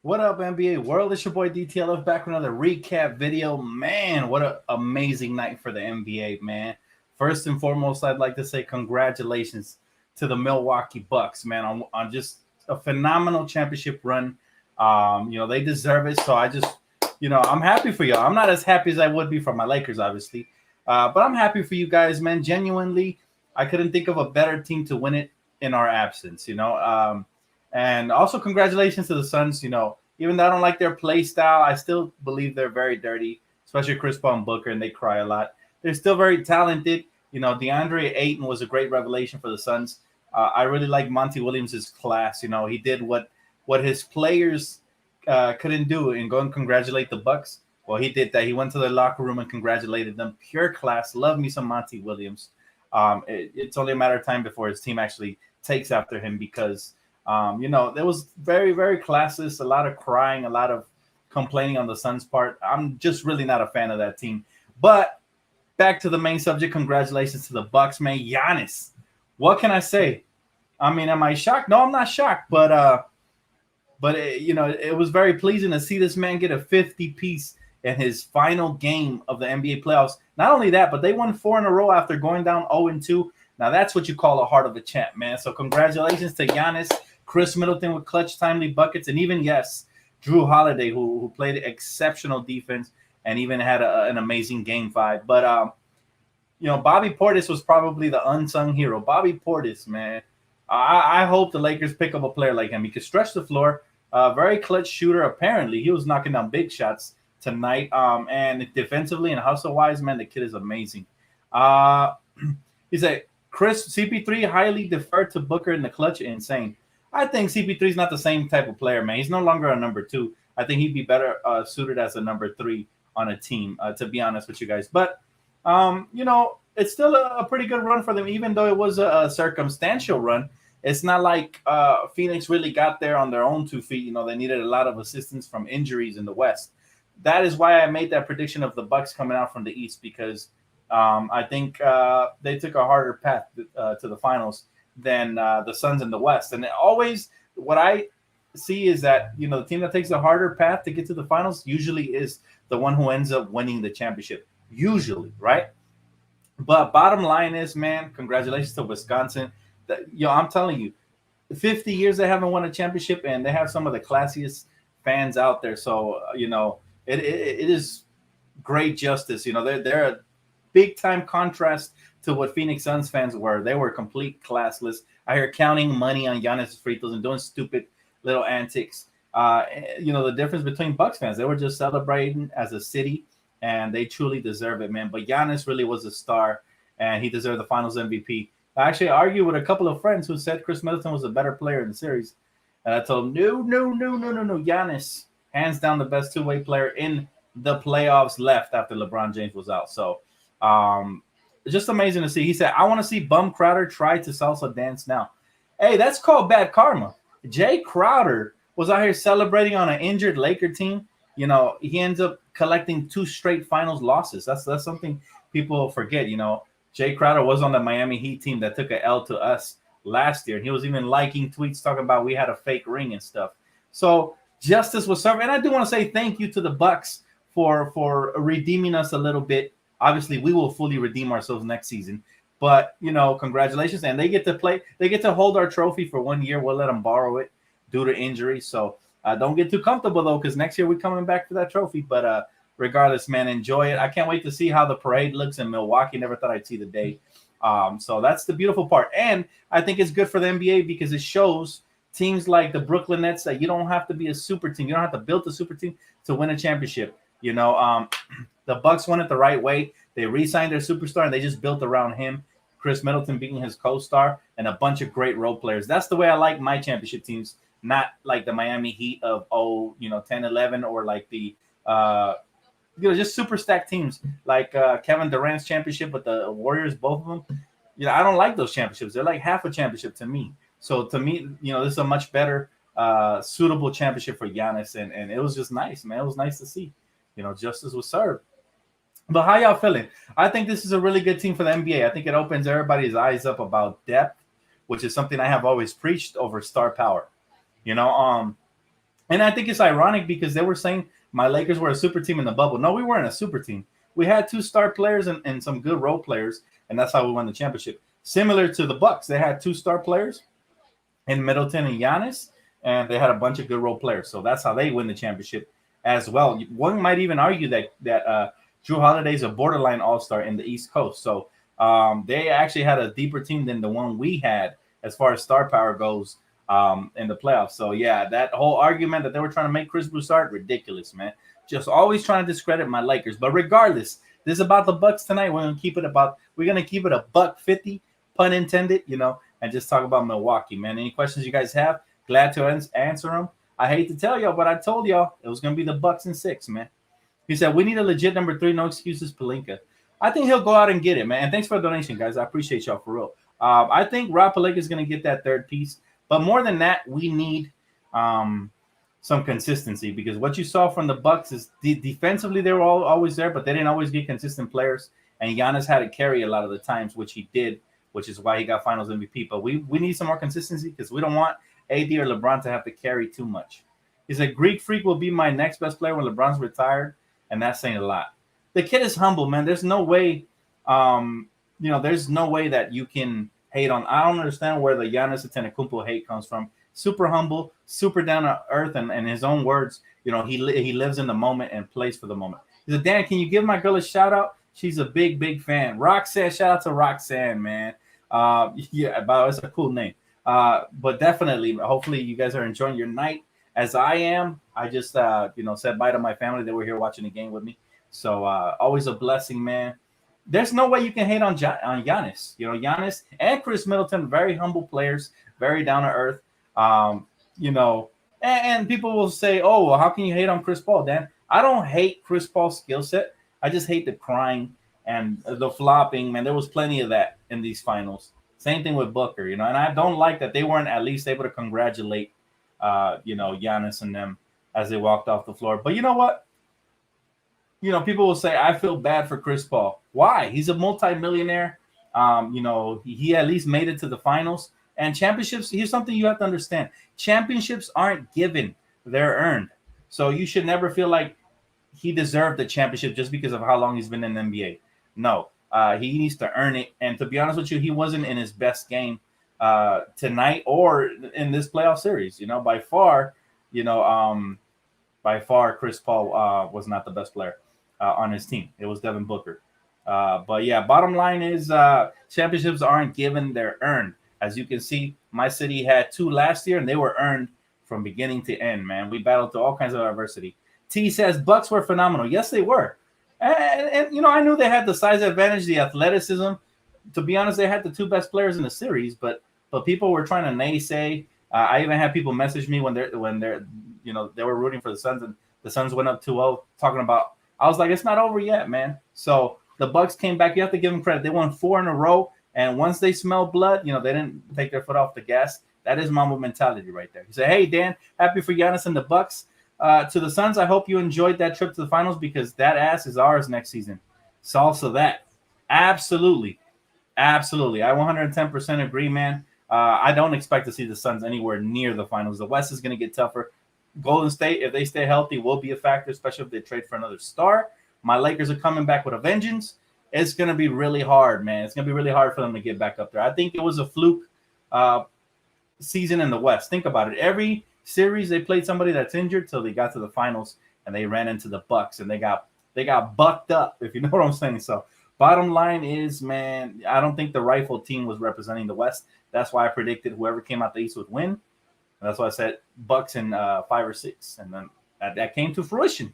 What up, NBA world? It's your boy DTLF back with another recap video. Man, what an amazing night for the NBA, man. First and foremost, I'd like to say congratulations to the Milwaukee Bucks, man, on just a phenomenal championship run. They deserve it. So I'm happy for y'all. I'm not as happy as I would be for my Lakers, obviously, but I'm happy for you guys, man. Genuinely, I couldn't think of a better team to win it in our absence, and also, congratulations to the Suns. Even though I don't like their play style, I still believe they're very dirty, especially Chris Paul and Booker, and they cry a lot. They're still very talented. DeAndre Ayton was a great revelation for the Suns. I really like Monty Williams' class. He did what his players couldn't do, and go and congratulate the Bucks. Well, he did that. He went to the locker room and congratulated them. Pure class. Love me some Monty Williams. It's only a matter of time before his team actually takes after him because there was very, very classless, a lot of crying, a lot of complaining on the Suns' part. I'm just really not a fan of that team. But back to the main subject. Congratulations to the Bucks, man. Giannis. What can I say? I mean, am I shocked? No, I'm not shocked. But it was very pleasing to see this man get a 50 piece in his final game of the NBA playoffs. Not only that, but they won 4 in a row after going down 0-2. Now that's what you call a heart of a champ, man. So congratulations to Giannis. Chris Middleton with clutch, timely buckets, and even, yes, Drew Holiday, who played exceptional defense and even had an amazing game 5. But, Bobby Portis was probably the unsung hero. Bobby Portis, man. I hope the Lakers pick up a player like him. He could stretch the floor. Very clutch shooter, apparently. He was knocking down big shots tonight. And defensively and hustle-wise, man, the kid is amazing. He said, Chris, CP3 highly deferred to Booker in the clutch. Insane. I think CP3 is not the same type of player, man. He's no longer a number 2. I think he'd be better suited as a number 3 on a team, to be honest with you guys. But, it's still a pretty good run for them, even though it was a circumstantial run. It's not like Phoenix really got there on their own 2 feet. They needed a lot of assistance from injuries in the West. That is why I made that prediction of the Bucks coming out from the East, because I think they took a harder path to the finals than the Suns in the West. And always what I see is that, the team that takes a harder path to get to the finals usually is the one who ends up winning the championship. Usually, right? But bottom line is, man, congratulations to Wisconsin. I'm telling you, 50 years they haven't won a championship, and they have some of the classiest fans out there. So, it is great justice. They're a big time contrast to what Phoenix Suns fans were. They were complete classless. I hear counting money on Giannis' free throws and doing stupid little antics. The difference between Bucks fans, they were just celebrating as a city, and they truly deserve it, man. But Giannis really was a star, and he deserved the Finals MVP. I actually argued with a couple of friends who said Chris Middleton was a better player in the series, and I told them, no. Giannis, hands down the best two-way player in the playoffs left after LeBron James was out. So, just amazing to see. He said, I want to see Bum Crowder try to salsa dance now. Hey, that's called bad karma. Jay Crowder was out here celebrating on an injured Laker team. He ends up collecting 2 straight finals losses. That's something people forget. Jay Crowder was on the Miami Heat team that took an L to us last year. And he was even liking tweets talking about we had a fake ring and stuff. So justice was served. And I do want to say thank you to the Bucks for redeeming us a little bit. Obviously, we will fully redeem ourselves next season. But, congratulations. And they get to hold our trophy for 1 year. We'll let them borrow it due to injury. So don't get too comfortable, though, because next year we're coming back for that trophy. But regardless, man, enjoy it. I can't wait to see how the parade looks in Milwaukee. Never thought I'd see the day. So that's the beautiful part. And I think it's good for the NBA because it shows teams like the Brooklyn Nets that you don't have to be a super team. You don't have to build a super team to win a championship. The Bucks won it the right way. They re-signed their superstar, and they just built around him. Chris Middleton being his co-star and a bunch of great role players. That's the way I like my championship teams, not like the Miami Heat of 10, 11, or like the just super stacked teams like Kevin Durant's championship with the Warriors, both of them. I don't like those championships. They're like half a championship to me. So to me, this is a much better suitable championship for Giannis, and it was just nice, man. It was nice to see. Justice was served. But how y'all feeling? I think this is a really good team for the NBA. I think it opens everybody's eyes up about depth, which is something I have always preached over star power. And I think it's ironic because they were saying my Lakers were a super team in the bubble. No, we weren't a super team. We had two star players and some good role players, and that's how we won the championship. Similar to the Bucks, they had two star players in Middleton and Giannis, and they had a bunch of good role players. So that's how they win the championship as well. One might even argue that Drew Holiday's a borderline All Star in the East Coast. So they actually had a deeper team than the one we had as far as star power goes in the playoffs. So yeah, that whole argument that they were trying to make Chris Broussard, ridiculous, man. Just always trying to discredit my Lakers. But regardless, this is about the Bucks tonight. We're gonna keep it a $150, pun intended, and just talk about Milwaukee, man. Any questions you guys have? Glad to answer them. I hate to tell y'all, but I told y'all it was gonna be the Bucks in 6, man. He said we need a legit number 3, no excuses, Pelinka. I think he'll go out and get it, man. And thanks for the donation, guys. I appreciate y'all for real. I think Rob Pelinka is gonna get that third piece, but more than that, we need some consistency, because what you saw from the Bucks is defensively they were always there, but they didn't always get consistent players. And Giannis had to carry a lot of the times, which he did, which is why he got Finals MVP. But we need some more consistency because we don't want AD or LeBron to have to carry too much. He said Greek Freak will be my next best player when LeBron's retired, and that's saying a lot. The kid is humble, man. There's no way, there's no way that you can hate on. I don't understand where the Giannis Antetokounmpo hate comes from. Super humble, super down to earth, and in his own words, he lives in the moment and plays for the moment. He said, Dan, can you give my girl a shout out? She's a big fan. Roxanne, shout out to Roxanne, man. Yeah, it's a cool name. But definitely, hopefully you guys are enjoying your night as I am. I just, said bye to my family. They were here watching the game with me. So always a blessing, man. There's no way you can hate on Giannis. Giannis and Chris Middleton, very humble players, very down to earth. And people will say, oh, well, how can you hate on Chris Paul, Dan? I don't hate Chris Paul's skill set. I just hate the crying and the flopping, man. There was plenty of that in these finals. Same thing with Booker, and I don't like that they weren't at least able to congratulate, Giannis and them as they walked off the floor. But you know what? People will say, I feel bad for Chris Paul. Why? He's a multimillionaire. He at least made it to the finals. And championships, here's something you have to understand. Championships aren't given. They're earned. So you should never feel like he deserved the championship just because of how long he's been in the NBA. No, he needs to earn it. And to be honest with you, he wasn't in his best game tonight or in this playoff series. By far, Chris Paul was not the best player on his team. It was Devin Booker. But yeah, bottom line is championships aren't given, they're earned. As you can see, my city had 2 last year, and they were earned from beginning to end, man. We battled through all kinds of adversity. T says, Bucks were phenomenal. Yes, they were. And I knew they had the size advantage, the athleticism. To be honest, they had the 2 best players in the series, but people were trying to naysay. I even had people message me when they were rooting for the Suns, and the Suns went up 2-0, talking about, I was like, it's not over yet, man. So the Bucks came back. You have to give them credit. They won 4 in a row. And once they smell blood, they didn't take their foot off the gas. That is Mamba mentality right there. He said, hey, Dan, happy for Giannis and the Bucks. To the Suns, I hope you enjoyed that trip to the finals because that ass is ours next season. Salsa that. Absolutely. I 110% agree, man. I don't expect to see the Suns anywhere near the finals. The West is going to get tougher. Golden State, if they stay healthy, will be a factor, especially if they trade for another star. My Lakers are coming back with a vengeance. It's going to be really hard, man. It's going to be really hard for them to get back up there. I think it was a fluke season in the West. Think about it. Every series they played somebody that's injured till they got to the finals, and they ran into the Bucks, and they got bucked up, if you know what I'm saying. So bottom line is, man, I don't think the rifle team was representing the West. That's why I predicted whoever came out the East would win. And that's why I said Bucks in 5 or 6. And then that came to fruition.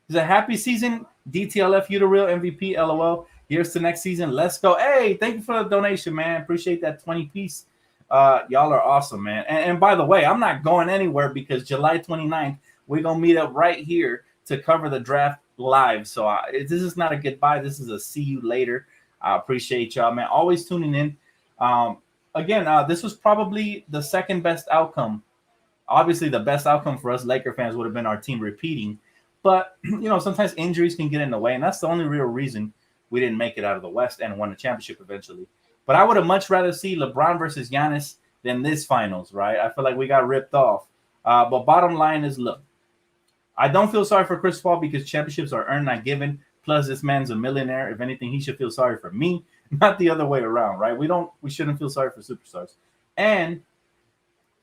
It's a happy season. DTLF, you the real MVP, LOL. Here's to next season. Let's go. Hey, thank you for the donation, man. Appreciate that 20 piece. Y'all are awesome, man. And by the way, I'm not going anywhere because July 29th, we're going to meet up right here to cover the draft live. So this is not a goodbye. This is a see you later. I appreciate y'all, man. Always tuning in. Again, this was probably the second best outcome. Obviously, the best outcome for us Laker fans would have been our team repeating. But, sometimes injuries can get in the way. And that's the only real reason we didn't make it out of the West and won the championship eventually. But I would have much rather see LeBron versus Giannis than this finals, right? I feel like we got ripped off. But bottom line is, look, I don't feel sorry for Chris Paul because championships are earned, not given. Plus, this man's a millionaire. If anything, he should feel sorry for me, not the other way around, right? We shouldn't feel sorry for superstars. And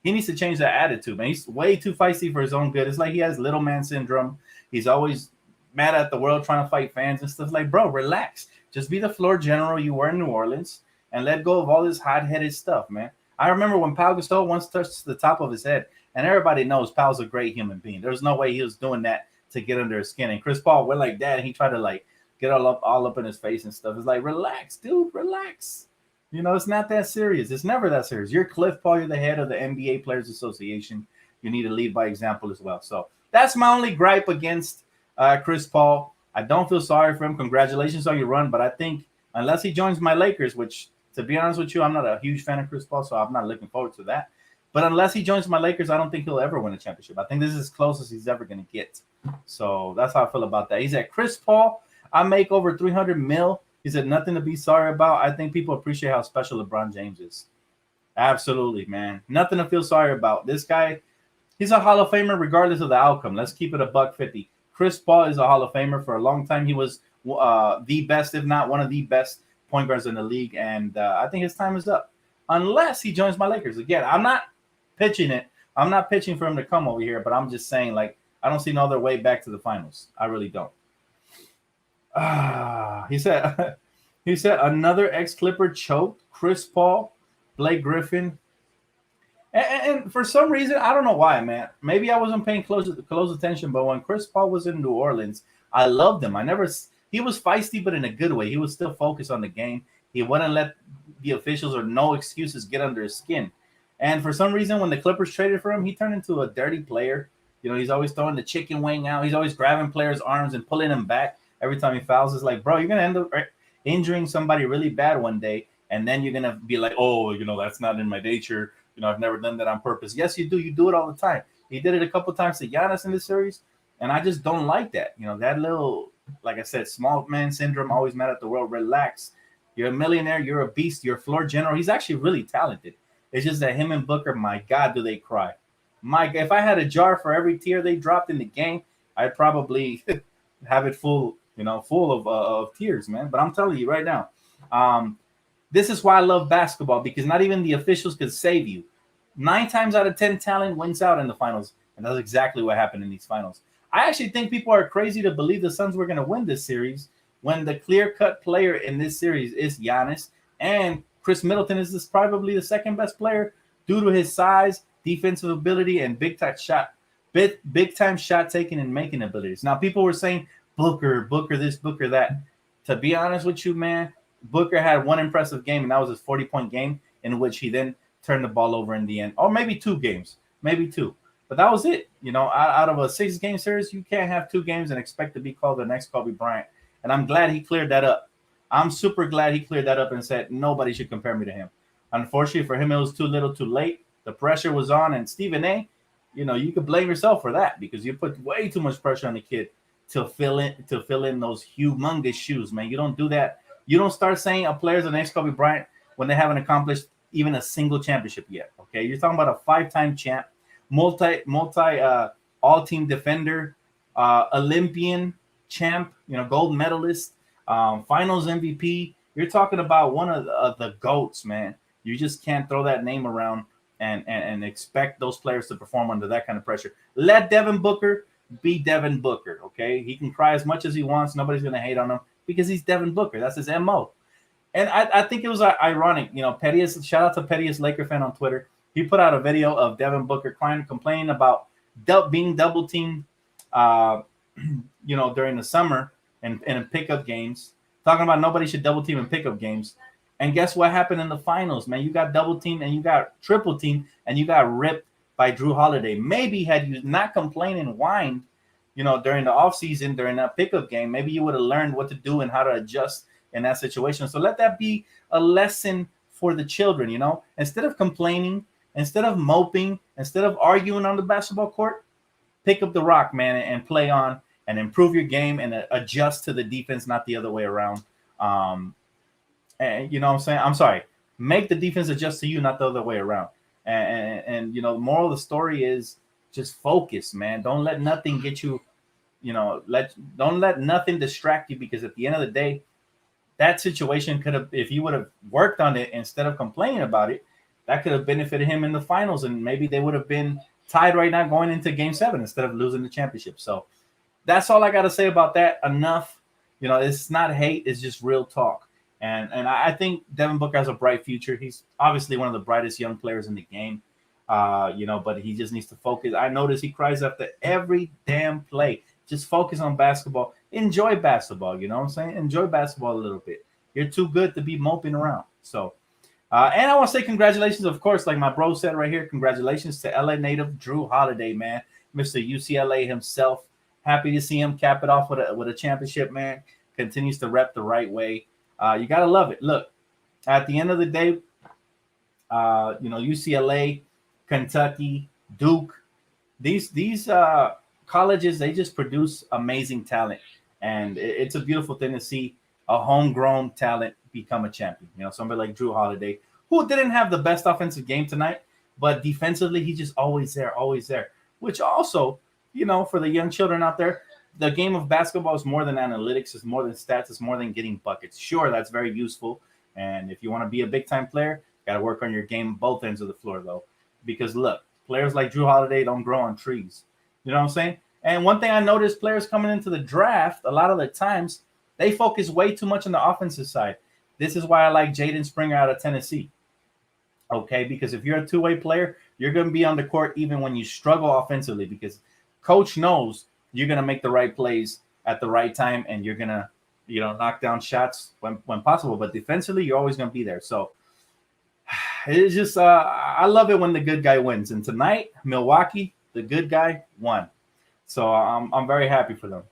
he needs to change that attitude, man. He's way too feisty for his own good. It's like he has little man syndrome. He's always mad at the world, trying to fight fans and stuff. Like, bro, relax. Just be the floor general you were in New Orleans and let go of all this hot-headed stuff, man. I remember when Pau Gasol once touched the top of his head, and everybody knows Pau's a great human being. There's no way he was doing that to get under his skin. And Chris Paul went like that, and he tried to like get all up in his face and stuff. It's like, relax, dude, relax. You know, it's not that serious. It's never that serious. You're Cliff Paul. You're the head of the NBA Players Association. You need to lead by example as well. So that's my only gripe against Chris Paul. I don't feel sorry for him. Congratulations on your run. But I think unless he joins my Lakers, which, to be honest with you, I'm not a huge fan of Chris Paul, so I'm not looking forward to that. But unless he joins my Lakers, I don't think he'll ever win a championship. I think this is as close as he's ever going to get. So that's how I feel about that. He said, Chris Paul, I make over $300 million. He said, nothing to be sorry about. I think people appreciate how special LeBron James is. Absolutely, man. Nothing to feel sorry about. This guy, he's a Hall of Famer regardless of the outcome. Let's keep it $150. Chris Paul is a Hall of Famer. For a long time, he was the best, if not one of the best point guards in the league. And I think his time is up. Unless he joins my Lakers. Again, I'm not pitching it. I'm not pitching for him to come over here, but I'm just saying, like, I don't see no other way back to the finals. I really don't. He said another ex-Clipper choked Chris Paul, Blake Griffin. And for some reason, I don't know why, man. Maybe I wasn't paying close attention, but when Chris Paul was in New Orleans, I loved him. He was feisty, but in a good way. He was still focused on the game. He wouldn't let the officials or no excuses get under his skin. And for some reason, when the Clippers traded for him, he turned into a dirty player. You know, he's always throwing the chicken wing out. He's always grabbing players' arms and pulling them back every time he fouls. It's like, bro, you're going to end up injuring somebody really bad one day, and then you're going to be like, oh, you know, that's not in my nature. You know, I've never done that on purpose. Yes, you do. You do it all the time. He did it a couple times to Giannis in this series, and I just don't like that. You know, that little, like I said, small man syndrome, always mad at the world. Relax. You're a millionaire. You're a beast. You're a floor general. He's actually really talented. It's just that him and Booker, my God, do they cry. If I had a jar for every tear they dropped in the game, I'd probably have it full of tears, man. But I'm telling you right now, this is why I love basketball, because not even the officials could save you. 9 times out of 10, talent wins out in the finals, and that's exactly what happened in these finals. I actually think people are crazy to believe the Suns were going to win this series when the clear-cut player in this series is Giannis, and Chris Middleton is probably the second best player due to his size, defensive ability, and big-time shot taking and making abilities. Now, people were saying, Booker this, Booker that. To be honest with you, man, Booker had one impressive game, and that was his 40-point game, in which he then turned the ball over in the end. Or maybe 2 games. Maybe 2. But that was it. You know, out of a 6-game series, you can't have 2 games and expect to be called the next Kobe Bryant. And I'm glad he cleared that up. I'm super glad he cleared that up and said nobody should compare me to him. Unfortunately for him, it was too little too late. The pressure was on. And Stephen A., you know, you could blame yourself for that because you put way too much pressure on the kid to fill in those humongous shoes, man. You don't do that. You don't start saying a player's the next Kobe Bryant when they haven't accomplished even a single championship yet. Okay, you're talking about a 5-time champ, multi all-team defender, Olympian champ, you know, gold medalist, finals MVP. You're talking about one of the GOATs, man. You just can't throw that name around and expect those players to perform under that kind of pressure. Let Devin Booker be Devin Booker, okay? He can cry as much as he wants. Nobody's going to hate on him because he's Devin Booker. That's his MO. And I think it was ironic. You know, Pettiest, shout out to Pettiest Laker fan on Twitter. He put out a video of Devin Booker complaining about being double teamed, you know, during the summer and in pickup games, talking about nobody should double team in pickup games. And guess what happened in the finals, man? You got double teamed and you got triple teamed and you got ripped by Drew Holiday. Maybe had you not complained and whined, you know, during the offseason, during that pickup game, maybe you would have learned what to do and how to adjust in that situation. So let that be a lesson for the children, you know. Instead of complaining, instead of moping, instead of arguing on the basketball court, pick up the rock, man, and play on and improve your game and adjust to the defense, not the other way around. And you know what I'm saying? I'm sorry. Make the defense adjust to you, not the other way around. And you know, the moral of the story is just focus, man. Don't let nothing get you, don't let nothing distract you, because at the end of the day, that situation could have, if you would have worked on it instead of complaining about it, that could have benefited him in the finals, and maybe they would have been tied right now going into Game 7 instead of losing the championship. So that's all I got to say about that. Enough. It's not hate, it's just real talk. And I think Devin Booker has a bright future. He's obviously one of the brightest young players in the game. But he just needs to focus. I notice he cries after every damn play. Just focus on basketball. Enjoy basketball. You know what I'm saying? Enjoy basketball a little bit. You're too good to be moping around. So, and I want to say congratulations, of course, like my bro said right here, congratulations to LA native Drew Holiday, man. Mr. UCLA himself. Happy to see him cap it off with a championship, man. Continues to rep the right way. You got to love it. Look, at the end of the day, UCLA, Kentucky, Duke, these colleges, they just produce amazing talent. And it's a beautiful thing to see a homegrown talent become a champion. Somebody like Drew Holiday, who didn't have the best offensive game tonight, but defensively, he's just always there. Which also, for the young children out there, the game of basketball is more than analytics, it's more than stats, it's more than getting buckets. Sure, that's very useful. And if you want to be a big-time player, got to work on your game both ends of the floor, though. Because, look, players like Drew Holiday don't grow on trees. You know what I'm saying? And one thing I noticed, players coming into the draft, a lot of the times, they focus way too much on the offensive side. This is why I like Jaden Springer out of Tennessee. Okay? Because if you're a two-way player, you're going to be on the court even when you struggle offensively, because coach knows you're going to make the right plays at the right time, and you're going to, knock down shots when possible. But defensively, you're always going to be there. So it's just, I love it when the good guy wins. And tonight, Milwaukee, the good guy won. So I'm very happy for them.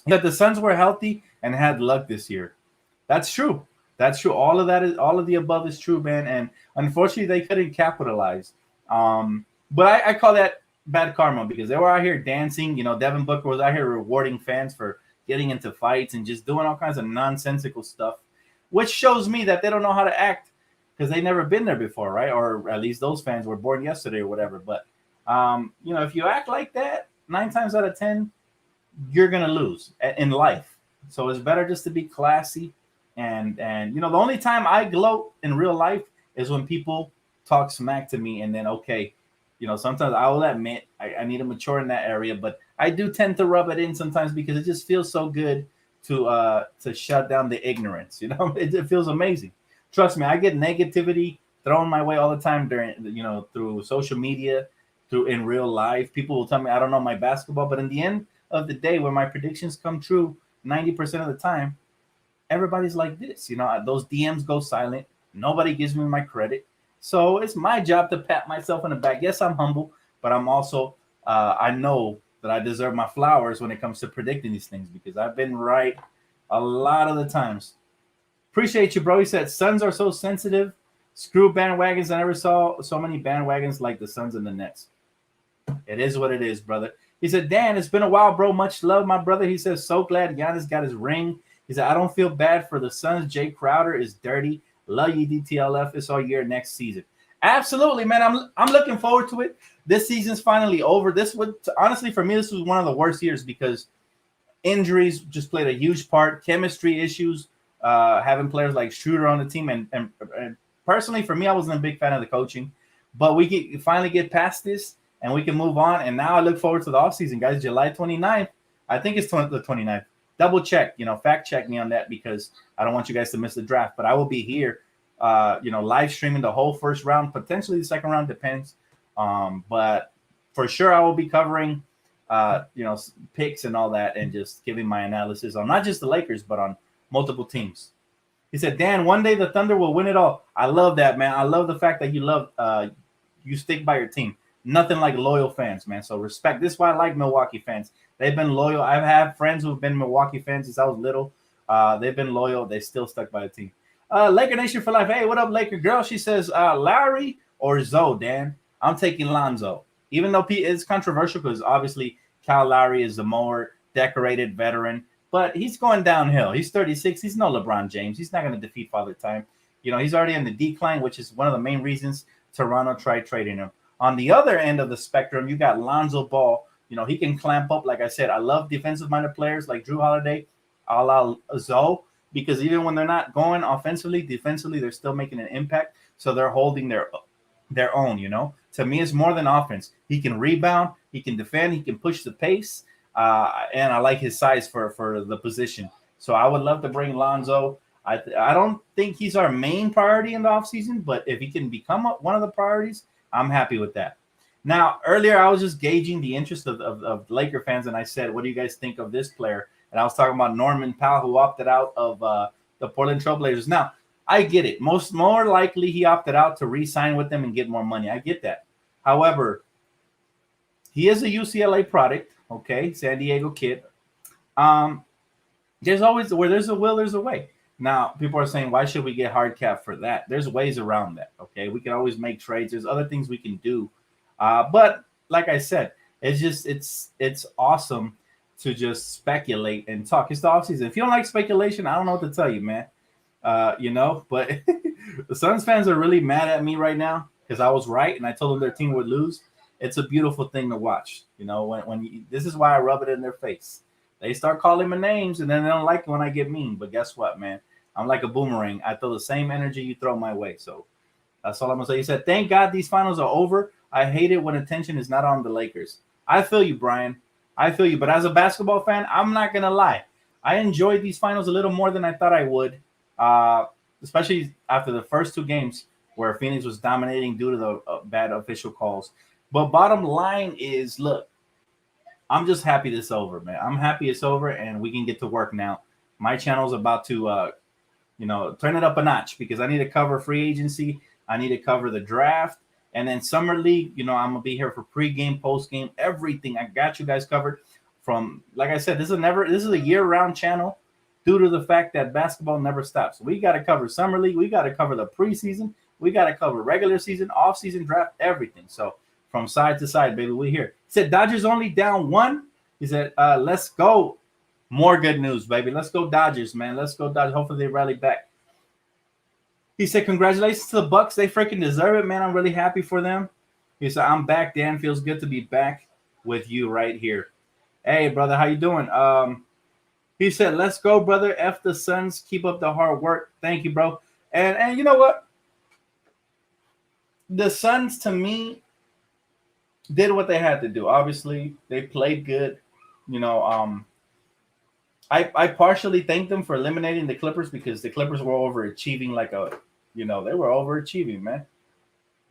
That the Suns were healthy and had luck this year. That's true. All of the above is true, man. And unfortunately, they couldn't capitalize. But I call that bad karma, because they were out here dancing. Devin Booker was out here rewarding fans for getting into fights and just doing all kinds of nonsensical stuff, which shows me that they don't know how to act, because they've never been there before, right? Or at least those fans were born yesterday or whatever. But, if you act like that, 9 times out of 10, you're going to lose in life. So it's better just to be classy. And the only time I gloat in real life is when people talk smack to me, and then, okay, sometimes I will admit I need to mature in that area, but I do tend to rub it in sometimes, because it just feels so good to shut down the ignorance. It feels amazing. Trust me, I get negativity thrown my way all the time through social media, through in real life. People will tell me I don't know my basketball, but in the end of the day, when my predictions come true 90% of the time, everybody's like this. Those DMs go silent. Nobody gives me my credit. So it's my job to pat myself on the back. Yes, I'm humble, but I'm also, I know that I deserve my flowers when it comes to predicting these things, because I've been right a lot of the times. Appreciate you, bro. He said, Suns are so sensitive. Screw bandwagons. I never saw so many bandwagons like the Suns and the Nets. It is what it is, brother. He said, Dan, it's been a while, bro. Much love, my brother. He says, so glad Giannis got his ring. He said, I don't feel bad for the Suns. Jay Crowder is dirty. Love you, DTLF. It's all year next season. Absolutely, man. I'm looking forward to it. This season's finally over. This would, honestly, for me, this was one of the worst years, because injuries just played a huge part. Chemistry issues, having players like Schroeder on the team, and personally, for me, I wasn't a big fan of the coaching. But we can finally get past this, and we can move on. And now I look forward to the offseason, guys. July 29th. I think it's the 29th. Double check, fact check me on that, because I don't want you guys to miss the draft. But I will be here, live streaming the whole first round, potentially the second round, depends. But for sure, I will be covering, picks and all that, and just giving my analysis on not just the Lakers, but on multiple teams. He said, Dan, one day the Thunder will win it all. I love that, man. I love the fact that you stick by your team. Nothing like loyal fans, man. So respect. This is why I like Milwaukee fans. They've been loyal. I've had friends who've been Milwaukee fans since I was little. They've been loyal. They still stuck by the team. Laker Nation for life. Hey, what up, Laker girl? She says, Lowry or Zoe, Dan? I'm taking Lonzo. Even though it's controversial, because obviously Kyle Lowry is the more decorated veteran, but he's going downhill. He's 36. He's no LeBron James. He's not going to defeat Father Time. He's already in the decline, which is one of the main reasons Toronto tried trading him. On the other end of the spectrum, you got Lonzo Ball. He can clamp up. Like I said, I love defensive-minded players like Drew Holiday, a la Zoe, because even when they're not going offensively, defensively, they're still making an impact. So they're holding their own. To me, it's more than offense. He can rebound, he can defend, he can push the pace, and I like his size for the position. So I would love to bring Lonzo. I don't think he's our main priority in the offseason, but if he can become one of the priorities, I'm happy with that. Now, earlier I was just gauging the interest of Laker fans, and I said, what do you guys think of this player? And I was talking about Norman Powell, who opted out of the Portland Trailblazers. Now, I get it. More likely he opted out to re-sign with them and get more money. I get that. However, he is a UCLA product, okay, San Diego kid. There's always, where there's a will, there's a way. Now, people are saying, why should we get hard cap for that? There's ways around that, okay? We can always make trades. There's other things we can do. But like I said, it's awesome to just speculate and talk. It's the offseason. If you don't like speculation, I don't know what to tell you, man. But the Suns fans are really mad at me right now because I was right and I told them their team would lose. It's a beautiful thing to watch. This is why I rub it in their face. They start calling me names and then they don't like it when I get mean. But guess what, man? I'm like a boomerang. I throw the same energy you throw my way. So that's all I'm going to say. He said, thank God these finals are over. I hate it when attention is not on the Lakers. I feel you, Brian. I feel you. But as a basketball fan, I'm not going to lie. I enjoyed these finals a little more than I thought I would, especially after the first two games where Phoenix was dominating due to the bad official calls. But bottom line is, look, I'm just happy this is over, man. I'm happy it's over and we can get to work now. My channel's about to, turn it up a notch because I need to cover free agency. I need to cover the draft. And then Summer League, I'm going to be here for pregame, postgame, everything. I got you guys covered from, like I said, this is a year-round channel due to the fact that basketball never stops. We got to cover Summer League. We got to cover the preseason. We got to cover regular season, off-season draft, everything. So from side to side, baby, we're here. He said, Dodgers only down 1. He said, let's go. More good news, baby. Let's go Dodgers, man. Let's go Dodgers. Hopefully they rally back. He said, congratulations to the Bucks. They freaking deserve it, man. I'm really happy for them. He said, I'm back, Dan. Feels good to be back with you right here. Hey, brother, how you doing? He said, let's go, brother. F the Suns. Keep up the hard work. Thank you, bro. And you know what? The Suns, to me, did what they had to do. Obviously, they played good. I partially thank them for eliminating the Clippers because the Clippers were overachieving they were overachieving, man.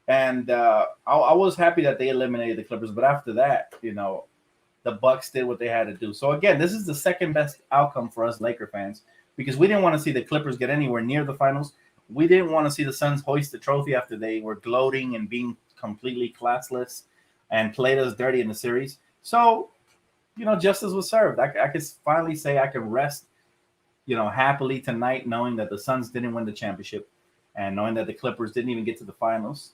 And I was happy that they eliminated the Clippers. But after that, the Bucks did what they had to do. So, again, this is the second best outcome for us Laker fans because we didn't want to see the Clippers get anywhere near the finals. We didn't want to see the Suns hoist the trophy after they were gloating and being completely classless and played us dirty in the series. So, justice was served. I could finally say I can rest, happily tonight knowing that the Suns didn't win the championship and knowing that the Clippers didn't even get to the finals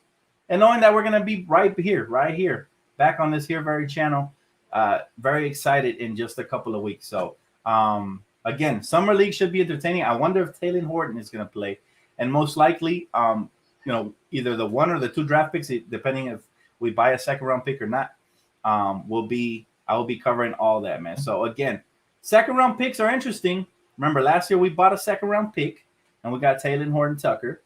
and knowing that we're going to be right here, back on this here very channel. Very excited in just a couple of weeks. So, again, Summer League should be entertaining. I wonder if Talen Horton is going to play. And most likely, either the 1 or the 2 draft picks, depending if we buy a second-round pick or not, I will be covering all that, man. So, again, second-round picks are interesting. Remember, last year we bought a second-round pick, and we got Talen Horton-Tucker.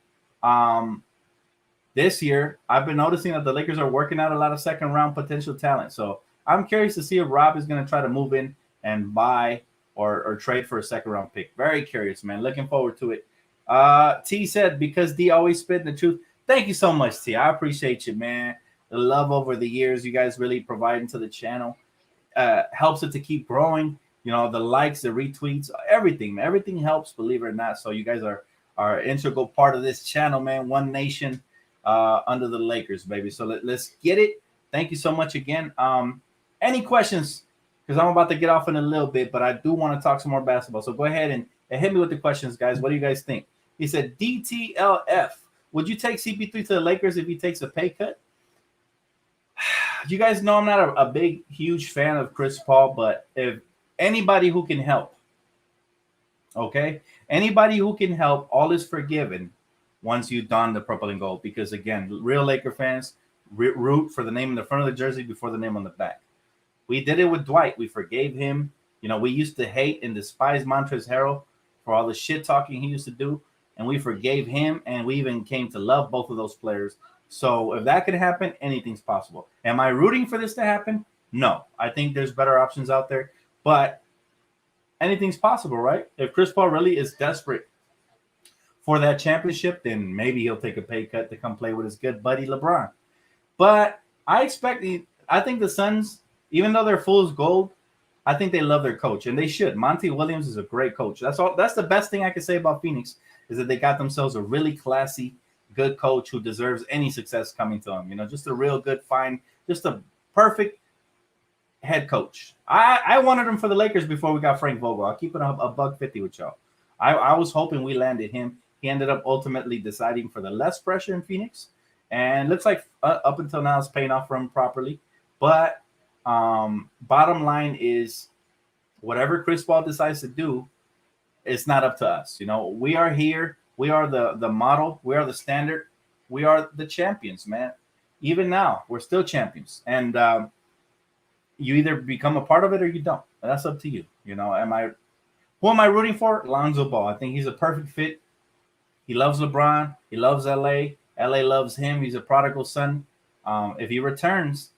This year, I've been noticing that the Lakers are working out a lot of second-round potential talent. So, I'm curious to see if Rob is going to try to move in and buy or trade for a second-round pick. Very curious, man. Looking forward to it. T said, because D always spitting the truth. Thank you so much, T. I appreciate you, man. The love over the years you guys really providing to the channel helps it to keep growing. The likes, the retweets, everything. Everything helps, believe it or not. So you guys are an integral part of this channel, man. One nation under the Lakers, baby. So let's get it. Thank you so much again. Any questions? Because I'm about to get off in a little bit, but I do want to talk some more basketball. So go ahead and hit me with the questions, guys. What do you guys think? He said, DTLF, would you take CP3 to the Lakers if he takes a pay cut? You guys know I'm not a big, huge fan of Chris Paul, but if anybody who can help, okay? Anybody who can help, all is forgiven once you don the purple and gold. Because, again, real Laker fans, root for the name in the front of the jersey before the name on the back. We did it with Dwight. We forgave him. We used to hate and despise Montrezl Harrell for all the shit talking he used to do, and we forgave him, and we even came to love both of those players. So if that could happen, anything's possible. Am I rooting for this to happen? No. I think there's better options out there, but anything's possible, right? If Chris Paul really is desperate for that championship, then maybe he'll take a pay cut to come play with his good buddy LeBron. But I think the Suns, even though they're fool's gold, I think they love their coach, and they should. Monty Williams is a great coach. That's all. That's the best thing I can say about Phoenix is that they got themselves a really classy, good coach who deserves any success coming to him. Just a real good, fine, just a perfect head coach. I wanted him for the Lakers before we got Frank Vogel. I'll keep it a $1.50 with y'all. I was hoping we landed him. He ended up ultimately deciding for the less pressure in Phoenix, and looks like up until now it's paying off for him properly. But bottom line is, whatever Chris Paul decides to do, it's not up to us. We are here. We are the model. We are the standard. We are the champions, man. Even now, we're still champions. And you either become a part of it or you don't. And that's up to you. Who am I rooting for? Lonzo Ball. I think he's a perfect fit. He loves LeBron. He loves LA. LA loves him. He's a prodigal son. If he returns,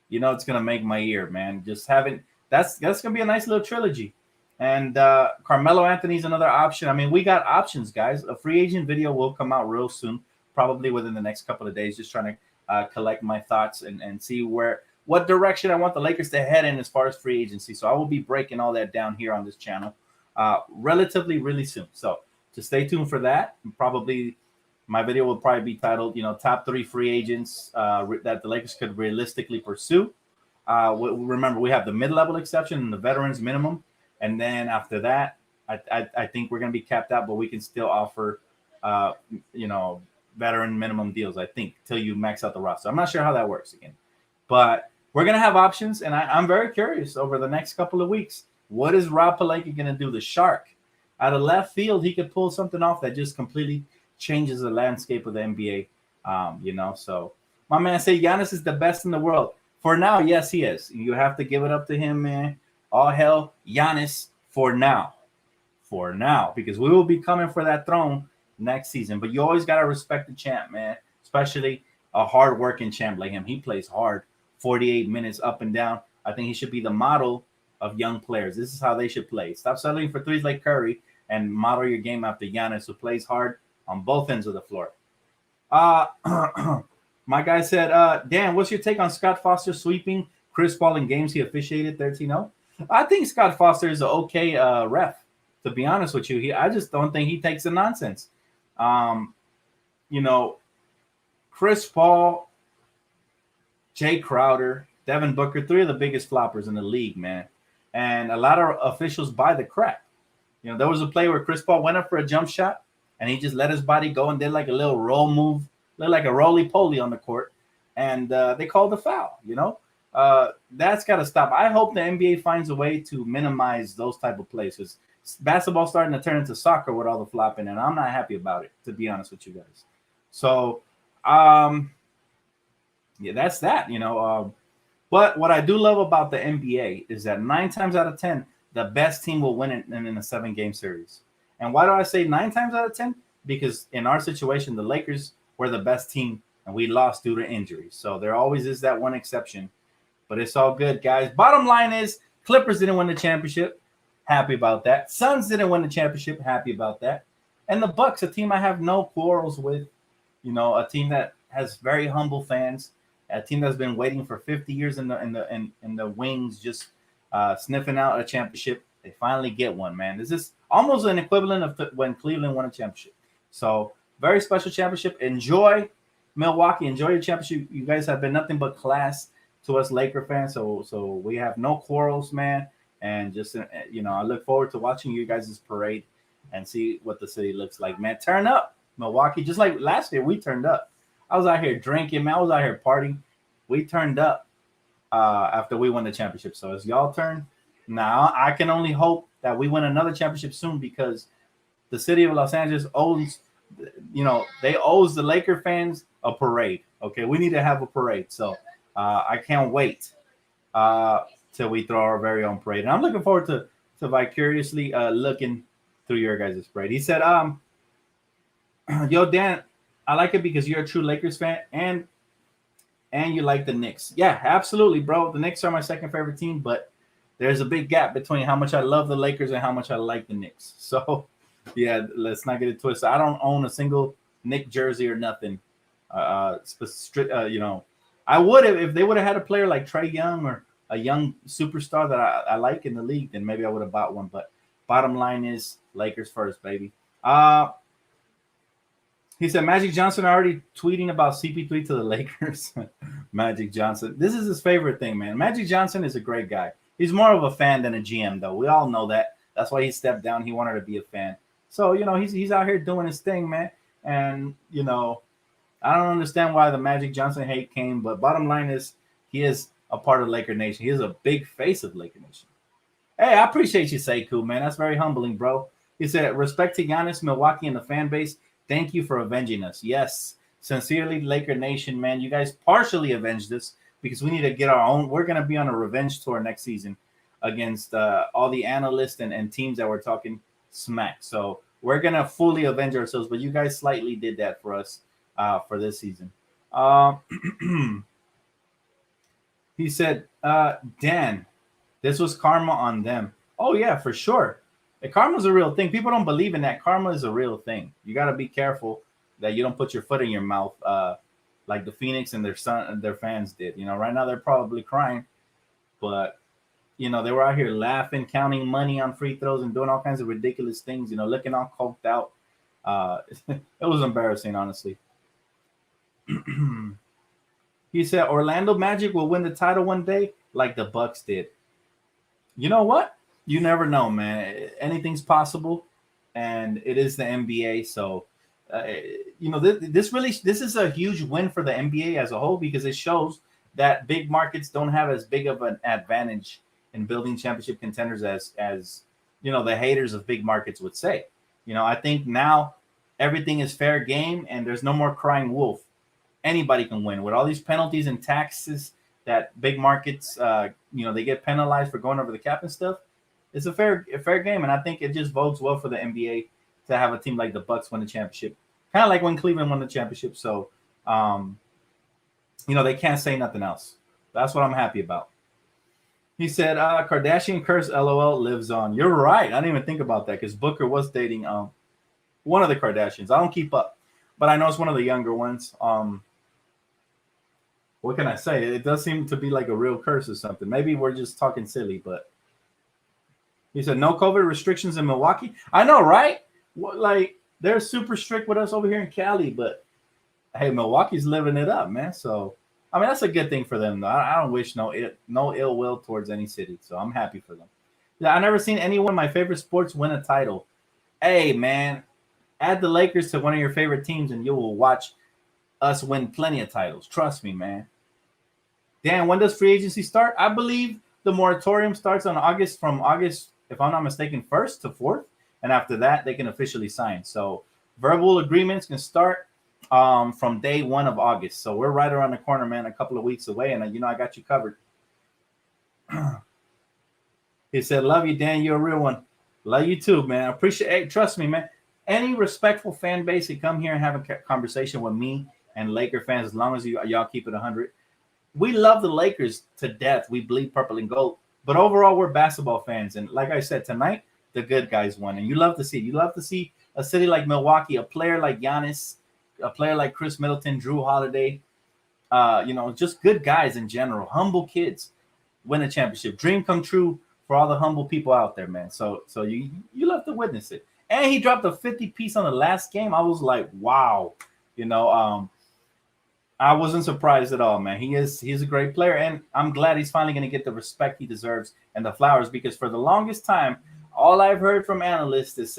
it's gonna make my year, man. That's gonna be a nice little trilogy. And Carmelo Anthony's another option. I mean, we got options, guys. A free agent video will come out real soon, probably within the next couple of days. Just trying to collect my thoughts and see what direction I want the Lakers to head in as far as free agency. So I will be breaking all that down here on this channel relatively really soon. So just stay tuned for that. Probably my video will probably be titled, top 3 free agents that the Lakers could realistically pursue. Remember, we have the mid-level exception and the veterans minimum. And then after that, I think we're going to be capped out, but we can still offer, veteran minimum deals, I think, till you max out the roster. I'm not sure how that works again. But we're going to have options, and I'm very curious over the next couple of weeks. What is Rob Pelinka going to do? The Shark. Out of left field, he could pull something off that just completely changes the landscape of the NBA. So my man said Giannis is the best in the world. For now, yes, he is. You have to give it up to him, man. All hell, Giannis for now. For now, because we will be coming for that throne next season. But you always got to respect the champ, man, especially a hard-working champ like him. He plays hard, 48 minutes up and down. I think he should be the model of young players. This is how they should play. Stop settling for threes like Curry and model your game after Giannis, who plays hard on both ends of the floor. My guy said, Dan, what's your take on Scott Foster sweeping Chris Paul in games he officiated 13-0? I think Scott Foster is an okay ref, to be honest with you. I just don't think he takes the nonsense. Chris Paul, Jay Crowder, Devin Booker, 3 of the biggest floppers in the league, man. And a lot of officials buy the crap. There was a play where Chris Paul went up for a jump shot, and he just let his body go and did like a little roll move, looked like a roly-poly on the court, and they called the foul, That's got to stop. I hope the NBA finds a way to minimize those type of plays, because basketball's starting to turn into soccer with all the flopping, and I'm not happy about it, to be honest with you guys. So, that's that, But what I do love about the NBA is that 9 times out of 10, the best team will win it in a 7-game series. And why do I say 9 times out of 10? Because in our situation, the Lakers were the best team, and we lost due to injuries. So there always is that one exception. But it's all good, guys. Bottom line is, Clippers didn't win the championship. Happy about that. Suns didn't win the championship. Happy about that. And the Bucks, a team I have no quarrels with. A team that has very humble fans. A team that's been waiting for 50 years in the wings, just sniffing out a championship. They finally get one, man. This is almost an equivalent of when Cleveland won a championship. So very special championship. Enjoy Milwaukee. Enjoy your championship. You guys have been nothing but class to us Laker fans. So we have no quarrels, man. And just I look forward to watching you guys' parade and see what the city looks like, man. Turn up, Milwaukee. Just like last year, we turned up. I was out here drinking, man. I was out here partying. We turned up after we won the championship. So it's y'all turn. Now, I can only hope that we win another championship soon, because the city of Los Angeles owns they owes the Laker fans a parade. Okay, we need to have a parade. So I can't wait till we throw our very own parade. And I'm looking forward to vicariously looking through your guys' parade. He said, yo, Dan, I like it because you're a true Lakers fan and you like the Knicks. Yeah, absolutely, bro. The Knicks are my second favorite team, but there's a big gap between how much I love the Lakers and how much I like the Knicks. So, yeah, let's not get it twisted. I don't own a single Knick jersey or nothing. I would have if they would have had a player like Trae Young or a young superstar that I like in the league, then maybe I would have bought one. But bottom line is Lakers first, baby. He said Magic Johnson already tweeting about CP3 to the Lakers. Magic Johnson. This is his favorite thing, man. Magic Johnson is a great guy. He's more of a fan than a GM, though. We all know that. That's why he stepped down. He wanted to be a fan. So, he's out here doing his thing, man. And, I don't understand why the Magic Johnson hate came, but bottom line is he is a part of Laker Nation. He is a big face of Laker Nation. Hey, I appreciate you, Sekou, man. That's very humbling, bro. He said, respect to Giannis, Milwaukee, and the fan base. Thank you for avenging us. Yes, sincerely, Laker Nation, man. You guys partially avenged us because we need to get our own. We're going to be on a revenge tour next season against all the analysts and teams that were talking smack. So we're going to fully avenge ourselves, but you guys slightly did that for us for this season. He said, Dan, this was karma on them. Oh, yeah, for sure. Karma's a real thing. People don't believe in that. Karma is a real thing. You got to be careful that you don't put your foot in your mouth like the Phoenix and their fans did. Right now they're probably crying, but they were out here laughing, counting money on free throws and doing all kinds of ridiculous things. Looking all coked out. It was embarrassing, honestly. He said Orlando Magic will win the title one day, like the Bucks did. You know what? You never know, man. Anything's possible, and it is the NBA. So, this is a huge win for the NBA as a whole because it shows that big markets don't have as big of an advantage in building championship contenders as the haters of big markets would say. I think now everything is fair game, and there's no more crying wolf. Anybody can win with all these penalties and taxes that big markets, they get penalized for going over the cap and stuff. It's a fair game, and I think it just bodes well for the NBA to have a team like the Bucks win the championship, kind of like when Cleveland won the championship. So, they can't say nothing else. That's what I'm happy about. He said, Kardashian curse, LOL, lives on. You're right. I didn't even think about that because Booker was dating one of the Kardashians. I don't keep up, but I know it's one of the younger ones. What can I say? It does seem to be like a real curse or something. Maybe we're just talking silly, but he said no COVID restrictions in Milwaukee. I know, right? They're super strict with us over here in Cali, but hey, Milwaukee's living it up, man. So, I mean, that's a good thing for them, though. I don't wish no ill will towards any city, so I'm happy for them. Yeah, I've never seen anyone in my favorite sports win a title. Hey, man, add the Lakers to one of your favorite teams, and you will watch us win plenty of titles. Trust me, man. Dan, when does free agency start? I believe the moratorium starts on August, if I'm not mistaken, 1st to 4th. And after that, they can officially sign. So verbal agreements can start from day 1 of August. So we're right around the corner, man, a couple of weeks away. And, I got you covered. He said, love you, Dan. You're a real one. Love you too, man. I appreciate it. Trust me, man. Any respectful fan base can come here and have a conversation with me and Laker fans as long as y'all keep it 100. We love the Lakers to death. We bleed purple and gold. But overall, we're basketball fans. And like I said, tonight, the good guys won. And you love to see it. You love to see a city like Milwaukee, a player like Giannis, a player like Chris Middleton, Drew Holiday, just good guys in general, humble kids win a championship. Dream come true for all the humble people out there, man. So you love to witness it. And he dropped a 50-piece on the last game. I was like, wow. I wasn't surprised at all, man. He's a great player, and I'm glad he's finally going to get the respect he deserves and the flowers because for the longest time, all I've heard from analysts is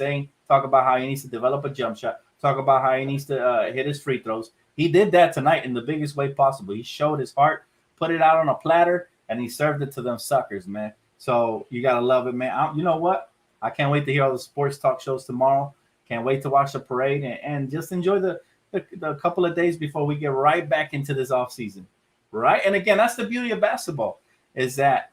talk about how he needs to develop a jump shot, talk about how he needs to hit his free throws. He did that tonight in the biggest way possible. He showed his heart, put it out on a platter, and he served it to them suckers, man. So you got to love it, man. You know what? I can't wait to hear all the sports talk shows tomorrow Can't wait to watch the parade and just enjoy the couple of days before we get right back into this off season, right? And again, that's the beauty of basketball is that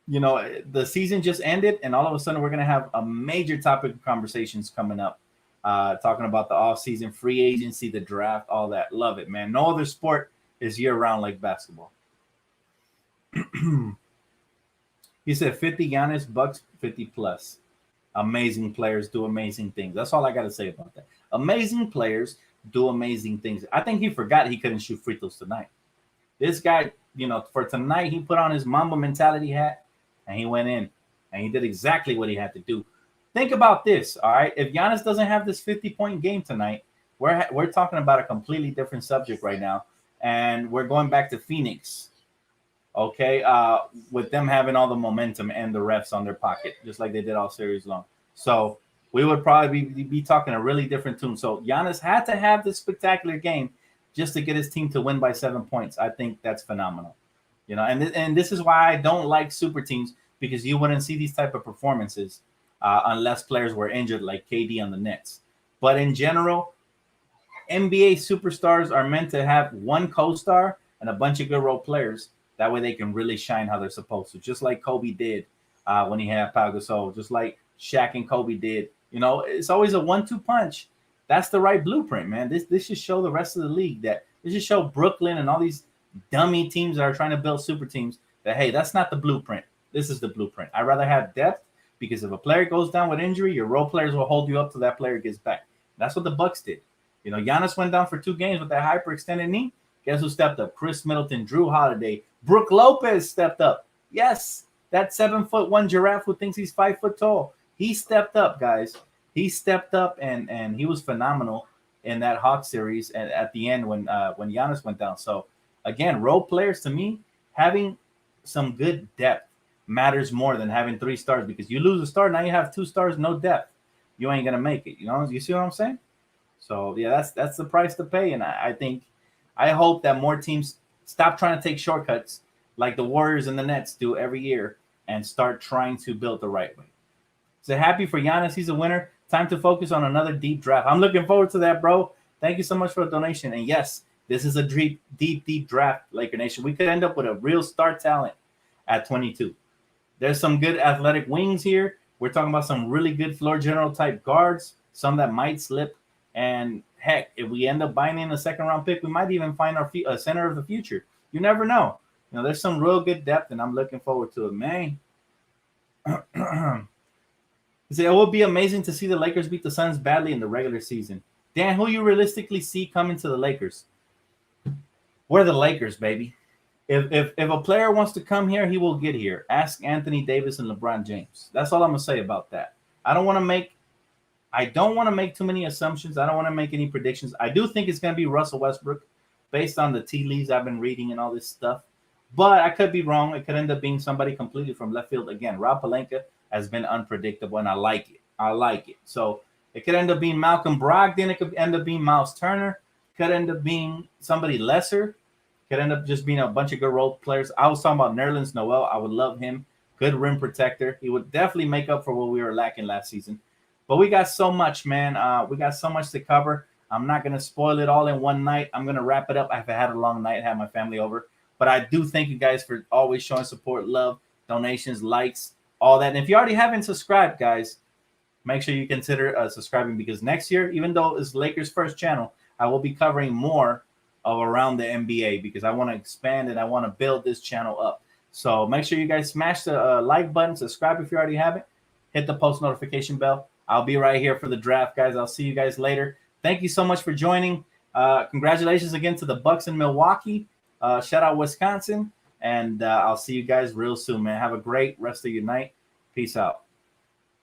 the season just ended, and all of a sudden we're gonna have a major topic of conversations coming up, talking about the off season, free agency, the draft, all that. Love it, man. No other sport is year round like basketball. He said 50 Giannis, Bucks 50 plus. Amazing players do amazing things. That's all I got to say about that. Amazing players do amazing things. I think he forgot he couldn't shoot free throws tonight. This guy, for tonight, he put on his Mamba mentality hat and he went in and he did exactly what he had to do. Think about this, all right? If Giannis doesn't have this 50-point game tonight, we're talking about a completely different subject right now, and we're going back to Phoenix, okay, with them having all the momentum and the refs on their pocket, just like they did all series long. So we would probably be talking a really different tune. So Giannis had to have this spectacular game just to get his team to win by 7 points. I think that's phenomenal. And this is why I don't like super teams, because you wouldn't see these type of performances unless players were injured, like KD on the Nets. But in general, NBA superstars are meant to have one co-star and a bunch of good role players. That way they can really shine how they're supposed to, just like Kobe did when he had Pau Gasol, just like Shaq and Kobe did. It's always a 1-2 punch. That's the right blueprint, man. This should show the rest of the league that this should show Brooklyn and all these dummy teams that are trying to build super teams that, hey, that's not the blueprint. This is the blueprint. I'd rather have depth, because if a player goes down with injury, your role players will hold you up till that player gets back. That's what the Bucks did. Giannis went down for 2 games with that hyperextended knee. Guess who stepped up? Chris Middleton, Drew Holiday, Brook Lopez stepped up. Yes, that 7'1" giraffe who thinks he's 5 foot tall. He stepped up, guys. He stepped up and he was phenomenal in that Hawks series and at the end when Giannis went down. So again, role players, to me, having some good depth matters more than having 3 stars, because you lose a star, now you have 2 stars, no depth. You ain't gonna make it. You see what I'm saying? So yeah, that's the price to pay. And I hope that more teams stop trying to take shortcuts like the Warriors and the Nets do every year and start trying to build the right way. So happy for Giannis. He's a winner. Time to focus on another deep draft. I'm looking forward to that, bro. Thank you so much for the donation. And yes, this is a deep draft, Laker Nation. We could end up with a real star talent at 22. There's some good athletic wings here. We're talking about some really good floor general type guards, some that might slip. And heck, if we end up buying in a 2nd-round pick, we might even find our center of the future. You never know. There's some real good depth, and I'm looking forward to it, man. It would be amazing to see the Lakers beat the Suns badly in the regular season. Dan, who you realistically see coming to the Lakers? We're the Lakers, baby. If a player wants to come here, he will get here. Ask Anthony Davis and LeBron James. That's all I'm gonna say about that. I don't want to make too many assumptions. I don't want to make any predictions. I do think it's gonna be Russell Westbrook, based on the tea leaves I've been reading and all this stuff. But I could be wrong. It could end up being somebody completely from left field. Again, Rob Pelinka has been unpredictable, and I like it. So it could end up being Malcolm Brogdon. It could end up being Miles Turner. Could end up being somebody lesser. Could end up just being a bunch of good role players. I was talking about Nerlens Noel. I would love him. Good rim protector. He would definitely make up for what we were lacking last season. But we got so much, man. We got so much to cover. I'm not going to spoil it all in one night. I'm going to wrap it up. I've had a long night, had my family over. But I do thank you guys for always showing support, love, donations, likes, all that. And if you already haven't subscribed, guys, make sure you consider subscribing, because next year, even though it's Lakers' first channel, I will be covering more of around the NBA, because I want to expand and I want to build this channel up. So make sure you guys smash the like button, subscribe if you already haven't, hit the post notification bell. I'll be right here for the draft, guys. I'll see you guys later. Thank you so much for joining. Congratulations again to the Bucks in Milwaukee. Shout out Wisconsin. And I'll see you guys real soon, man. Have a great rest of your night. Peace out.